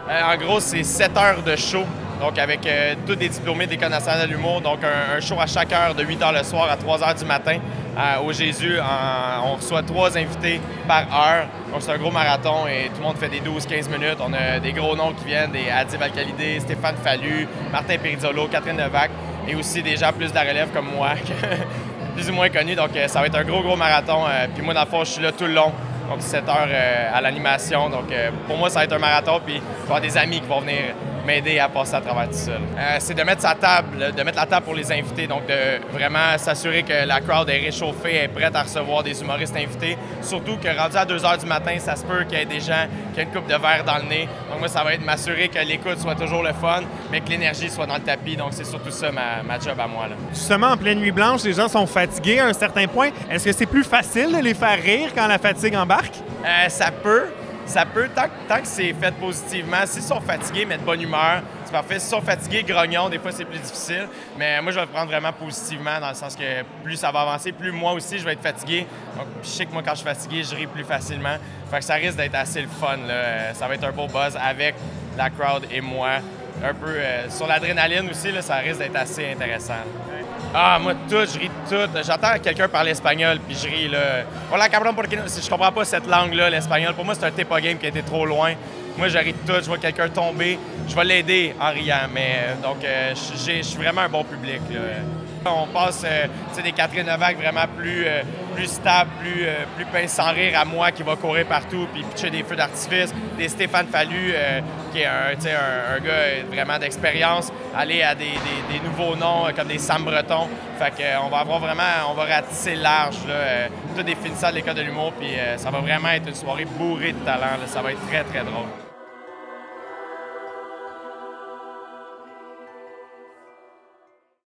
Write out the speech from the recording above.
En gros, c'est 7 heures de show. Donc, avec tous des diplômés de l'École nationale de l'humour. Donc, un show à chaque heure de 8 h le soir à 3 h du matin au Jésus. On reçoit 3 invités par heure. Donc, c'est un gros marathon et tout le monde fait des 12-15 minutes. On a des gros noms qui viennent, des Adib Al-Khalidé, Stéphane Fallu, Martin Perizzolo, Catherine Levac et aussi des gens plus de la relève comme moi, plus ou moins connus. Donc, ça va être un gros marathon. Puis moi, dans le fond, je suis là tout le long. Donc, 7 heures à l'animation. Donc, pour moi, ça va être un marathon. Puis, il va y avoir des amis qui vont venir m'aider à passer à travers tout ça. C'est de mettre sa table, de mettre la table pour les invités. Donc, de vraiment s'assurer que la crowd est réchauffée, est prête à recevoir des humoristes invités. Surtout que rendu à 2 h du matin, ça se peut qu'il y ait des gens qui ont une coupe de verre dans le nez. Donc, moi, ça va être m'assurer que l'écoute soit toujours le fun, mais que l'énergie soit dans le tapis. Donc, c'est surtout ça ma job à moi. Là. Justement, en pleine nuit blanche, les gens sont fatigués à un certain point. Est-ce que c'est plus facile de les faire rire quand la fatigue embarque? Ça peut. Ça peut, tant que c'est fait positivement. S'ils sont fatigués, mais de bonne humeur, c'est parfait. S'ils sont fatigués, grognons, des fois, c'est plus difficile. Mais moi, je vais le prendre vraiment positivement, dans le sens que plus ça va avancer, plus moi aussi, je vais être fatigué. Donc, je sais que moi, quand je suis fatigué, je ris plus facilement. Fait que ça risque d'être assez le fun, là. Ça va être un beau buzz avec la crowd et moi. Un peu sur l'adrénaline aussi, là, ça risque d'être assez intéressant. Ah, moi, je ris de tout. J'entends quelqu'un parler espagnol, puis je ris, là. Voilà, cabrón, porque no... Je comprends pas cette langue-là, l'espagnol. Pour moi, c'est un TEPA game qui a été trop loin. Moi, je ris de tout. Je vois quelqu'un tomber. Je vais l'aider en riant. Mais donc, je suis vraiment un bon public, là. On passe des Catherine Levac vraiment plus stable, plus pince sans rire à moi qui va courir partout puis pitcher des feux d'artifice. Des Stéphane Fallu qui est un gars vraiment d'expérience. Aller à des nouveaux noms comme des Sam Breton. Fait qu'on va avoir vraiment, on va ratisser large. Tous des finissants de l'École de l'humour puis ça va vraiment être une soirée bourrée de talent. Là. Ça va être très, très drôle.